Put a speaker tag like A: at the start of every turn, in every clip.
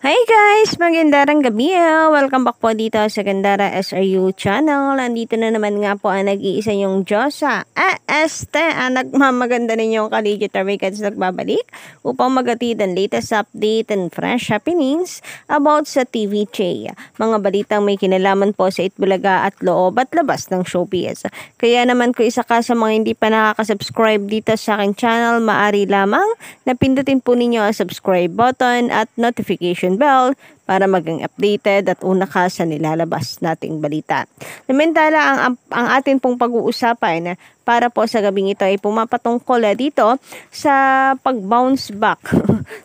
A: Hi guys! Magandang gabi! Welcome back po dito sa Gandara SRU channel. Nandito na naman nga po ang nag-iisa yung Diyosa ang nagmamaganda ninyong Kaligita Records nagbabalik upang magatid ang latest update and fresh happenings about sa TVJ. Mga balitang may kinalaman po sa Itbulaga at loob at labas ng showbiz. Kaya naman kung isa ka sa mga hindi pa nakaka-subscribe dito sa aking channel, maaari lamang na pindutin po ninyo ang subscribe button at notification bell para maging updated at una ka sa nilalabas nating balita. Samantala, ang atin pong pag-uusapan para po sa gabing ito ay pumapatungkol dito sa pag-bounce back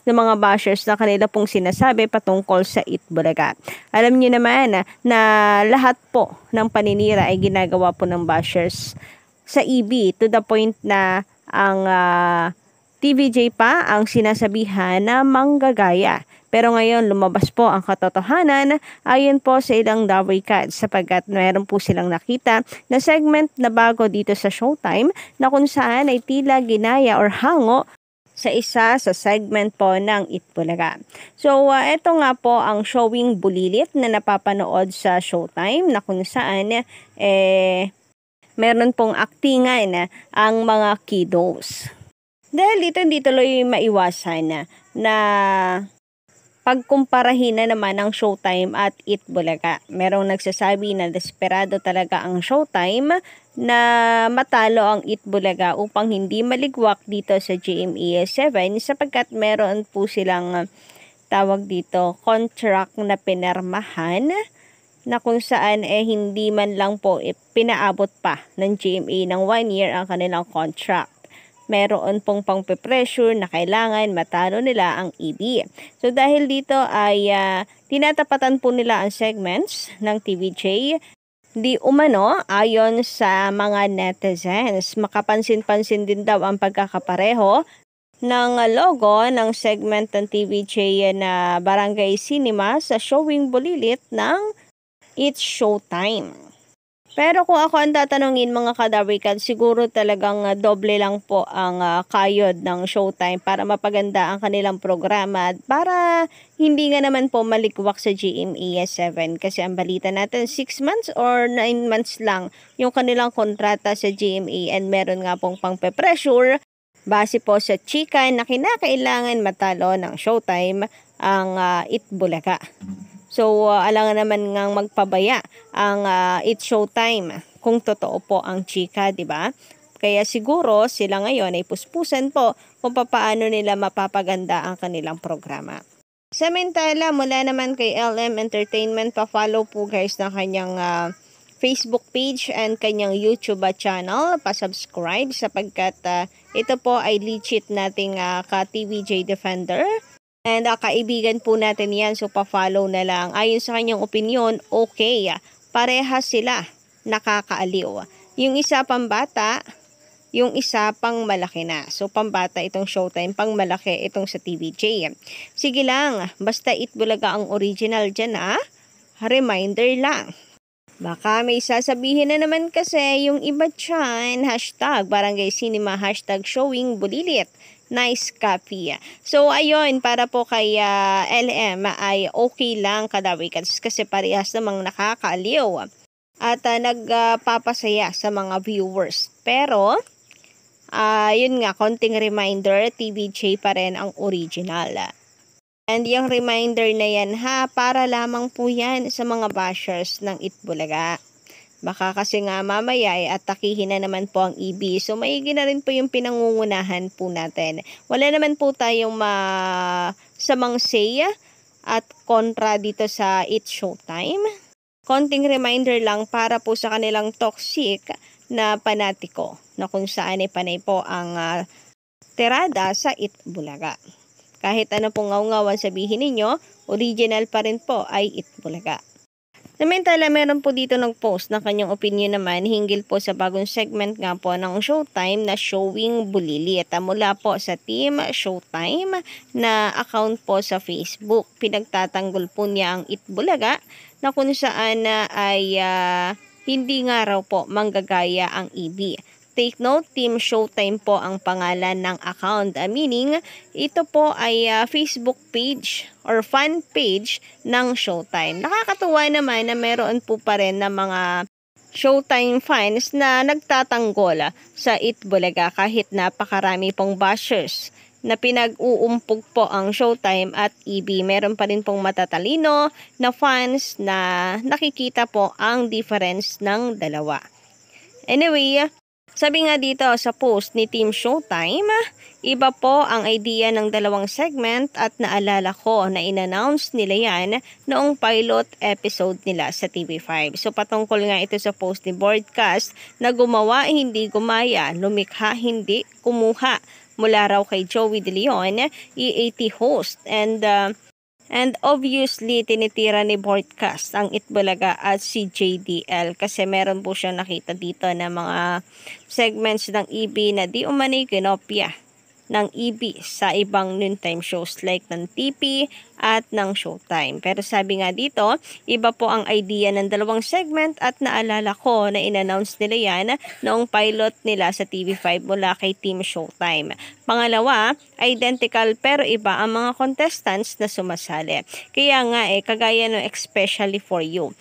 A: ng mga bashers na kanila pong sinasabi patungkol sa Itbulaga. Alam niyo naman na lahat po ng paninira ay ginagawa po ng bashers sa EB to the point na ang TVJ pa ang sinasabihan na manggagaya. Pero ngayon lumabas po ang katotohanan ayon po sa ilang Dowry Cats sapagkat meron po silang nakita na segment na bago dito sa Showtime na kung saan ay tila ginaya or hango sa isa sa segment po ng Itbulaga. So, ito nga po ang showing Bulilit na napapanood sa Showtime na kung saan meron pong aktingan ang mga kiddos. Dahil dito hindi tuloy maiwasan na pagkumparahin na naman ang Showtime at Itbulaga. Merong nagsasabi na desperado talaga ang Showtime na matalo ang Itbulaga upang hindi maligwak dito sa GMA 7 sapagkat meron po silang tawag dito contract na pinirmahan na kung saan hindi man lang po pinaabot pa ng GMA ng 1 year ang kanilang contract. Meron pong pang-pressure na kailangan matalo nila ang EB. So dahil dito ay tinatapatan po nila ang segments ng TVJ. Di umano, ayon sa mga netizens, makapansin-pansin din daw ang pagkakapareho ng logo ng segment ng TVJ na Barangay Cinema sa showing Bulilit ng It's Showtime. Pero kung ako ang tatanungin mga kadawikan, siguro talagang doble lang po ang kayod ng Showtime para mapaganda ang kanilang programa at para hindi nga naman po malikwak sa GMA 7 kasi ang balita natin 6 months or 9 months lang yung kanilang kontrata sa GMA and meron nga pong pang-pressure base po sa chika na kinakailangan matalo ng Showtime ang Itbulaga. So, alangan naman ngang magpabaya ang It's Showtime kung totoo po ang chika, di ba? Kaya siguro sila ngayon ay puspusan po kung paano nila mapapaganda ang kanilang programa. Samantala, mula naman kay LM Entertainment, pa-follow po guys ng kanyang Facebook page and kanyang YouTube channel. Pa-subscribe sapagkat ito po ay legit nating ka-TVJ Defender. And kaibigan po natin yan, so pa-follow na lang. Ayon sa kanyang opinion, okay, parehas sila nakakaaliw. Yung isa pambata, yung isa pang malaki na. So pambata itong Showtime, pang malaki itong sa TVJ. Sige lang, basta Itbulaga ang original dyan reminder lang. Baka may sasabihin na naman kasi yung iba dyan, hashtag Barangay Cinema, hashtag showing Bulilit. Nice copy. So, ayun, para po kay LM ay okay lang kadawikan kasi parehas namang nakakaaliw at nagpapasaya sa mga viewers. Pero, yun nga, konting reminder, TVJ pa rin ang original. And yung reminder na yan para lamang po yan sa mga bashers ng Itbulaga. Baka kasi nga mamaya atakihin na naman po ang EB. So maigi na rin po yung pinangungunahan po natin. Wala naman po tayong masamang say at kontra dito sa It's Showtime. Konting reminder lang para po sa kanilang toxic na panatiko na kung saan panay po ang tirada sa Itbulaga. Kahit ano pong ngaw-ngawan sabihin ninyo, original pa rin po ay Itbulaga. Samantala, meron po dito nag-post ng kanyang opinion naman hinggil po sa bagong segment nga po ng Showtime na showing Bulilit. Mula po sa Team Showtime na account po sa Facebook. Pinagtatanggol po niya ang Itbulaga na kung saan ay hindi nga raw po manggagaya ang EB. Take note, Team Showtime po ang pangalan ng account. Meaning, ito po ay Facebook page or fan page ng Showtime. Nakakatuwa naman na meron po pa rin na mga Showtime fans na nagtatanggol sa Itbulaga kahit napakarami pong bashers na pinag-uumpog po ang Showtime at EB. Meron pa rin pong matatalino na fans na nakikita po ang difference ng dalawa. Anyway, sabi nga dito sa post ni Team Showtime, iba po ang idea ng dalawang segment at naalala ko na in-announce nila yan noong pilot episode nila sa TV5. So patungkol nga ito sa post ni Broadcast na gumawa hindi gumaya, lumikha hindi kumuha mula raw kay Joey De Leon, EAT host. And obviously, tinitira ni Broadcast ang Itbulaga at si JDL kasi meron po siyang nakita dito na mga segments ng EB na di umanay kinopya ng EB sa ibang noontime shows like ng TP at ng Showtime. Pero sabi nga dito, iba po ang idea ng dalawang segment at naalala ko na in-announce nila yan noong pilot nila sa TV5 mula kay Team Showtime. Pangalawa, identical pero iba ang mga contestants na sumasali. Kaya nga kagaya no especially for you.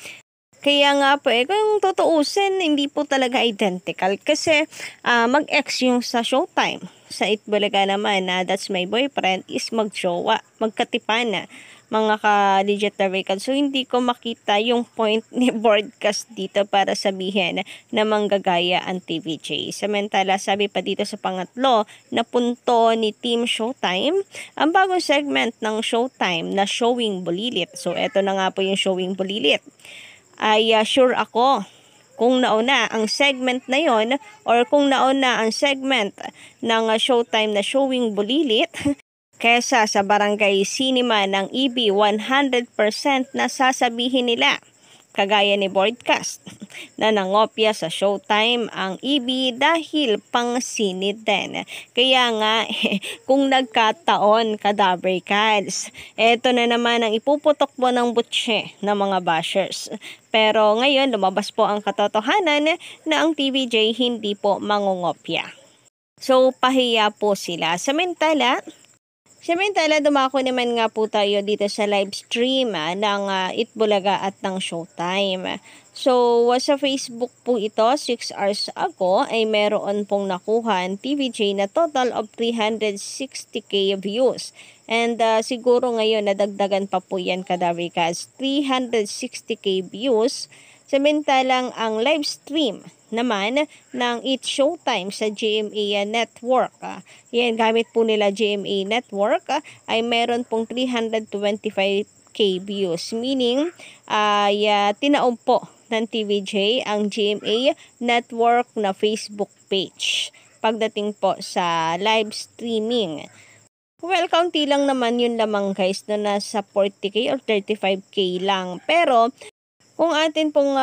A: Kaya nga po kung tutuusin, hindi po talaga identical kasi mag-ex yung sa Showtime. Sa Itbulaga naman na That's My Boyfriend is mag-jowa, magkatipan na mga ka-legit na record. So hindi ko makita yung point ni Broadcast dito para sabihin na manggagaya ang TVJ. Samantala, sabi pa dito sa pangatlo na punto ni Team Showtime, ang bagong segment ng Showtime na Showing Bulilit. So eto na nga po yung Showing Bulilit. Ay sure ako kung nauna ang segment na yon or kung nauna ang segment ng Showtime na Showing Bulilit kesa sa Barangay Cinema ng EB, 100% na sasabihin nila. Kagaya ni Broadcast na nangopya sa Showtime ang EB dahil pang sine din. Kaya nga, kung nagkataon Kadaver Cats, eto na naman ang ipuputok mo ng butse ng mga bashers. Pero ngayon, lumabas po ang katotohanan na ang TVJ hindi po mangungopya. So, pahiya po sila. Samantala, dumako naman nga po tayo dito sa live stream ng Itbulaga at ng Showtime. So, sa Facebook po ito, 6 hours ago, ay meron pong nakuha ang TVJ na total of 360k views. And siguro ngayon, nadagdagan pa po yan Kadaver Cats, 360k views. Samantalang ang live stream naman ng It's Showtime sa GMA Network. Yan, gamit po nila GMA Network ay meron pong 325k views. Meaning, tinaob po ng TVJ ang GMA Network na Facebook page pagdating po sa live streaming. Well, kaunti lang naman yun lamang guys na nasa 40k or 35k lang. Pero, kung atin pong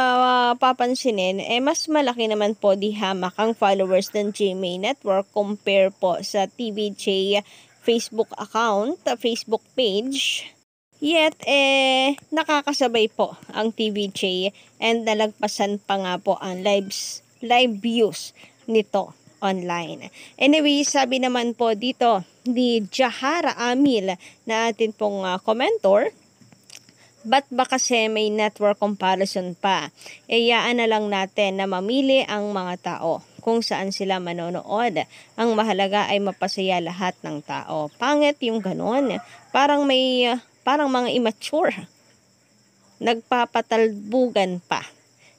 A: papansinin, mas malaki naman po di hamak ang followers ng GMA Network compare po sa TVJ Facebook account, Facebook page. Yet, nakakasabay po ang TVJ and nalagpasan pa nga po ang live views nito online. Anyway, sabi naman po dito ni Jahara Amil na atin pong commentor, ba't ba kasi may network comparison pa? Iyaan na lang natin na mamili ang mga tao kung saan sila manonood. Ang mahalaga ay mapasaya lahat ng tao. Pangit yung ganon. Parang mga immature. Nagpapatalbugan pa.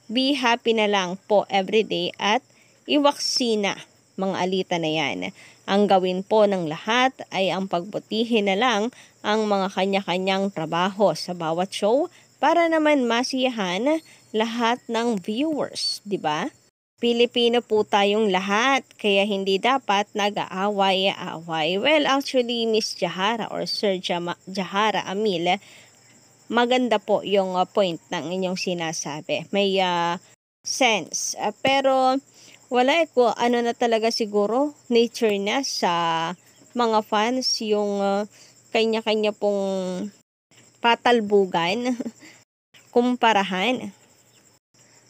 A: Be happy na lang po everyday at iwaksina mga alita na yan. Ang gawin po ng lahat ay ang pagbutihin na lang ang mga kanya-kanyang trabaho sa bawat show para naman masiyahan lahat ng viewers, di ba? Pilipino po tayong lahat, kaya hindi dapat nag-aaway-aaway. Well, actually, Miss Jahara or Sir Jahara Amil, maganda po yung point ng inyong sinasabi. May sense. Pero wala ko ano na talaga siguro nature na sa mga fans yung kanya-kanya pong patalbugan, kumparahan.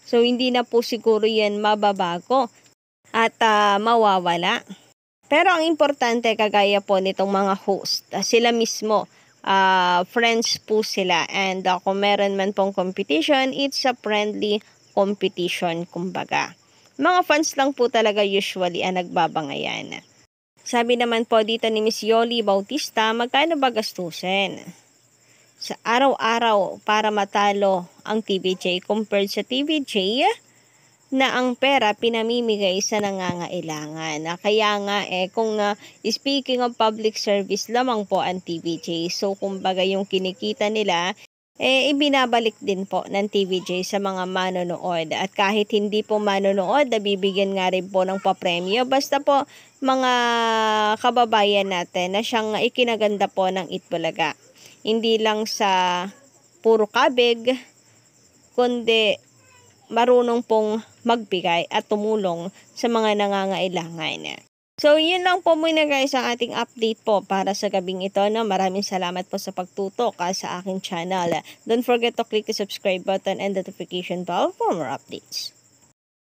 A: So hindi na po siguro yan mababago. at mawawala. Pero ang importante, kagaya po nitong mga host, sila mismo, friends po sila, and kung meron man pong competition, it's a friendly competition kumbaga. Mga fans lang po talaga usually ang nagbabangayan. Sabi naman po dito ni Miss Yoli Bautista, magkano ba gastusin sa araw-araw para matalo ang TVJ compared sa TVJ na ang pera pinamimigay sa nangangailangan. Kaya nga kung speaking of public service lamang po ang TVJ, so kumbaga yung kinikita nila ibinabalik din po ng TVJ sa mga manonood. At kahit hindi po manonood, nabibigyan nga rin po ng papremyo. Basta po mga kababayan natin na siyang ikinaganda po ng Itbulaga. Hindi lang sa puro kabig, kundi marunong pong magbigay at tumulong sa mga nangangailangan. So, yun lang po muna guys ang ating update po para sa gabing ito. Maraming salamat po sa pagtutok sa aking channel. Don't forget to click the subscribe button and notification bell for more updates.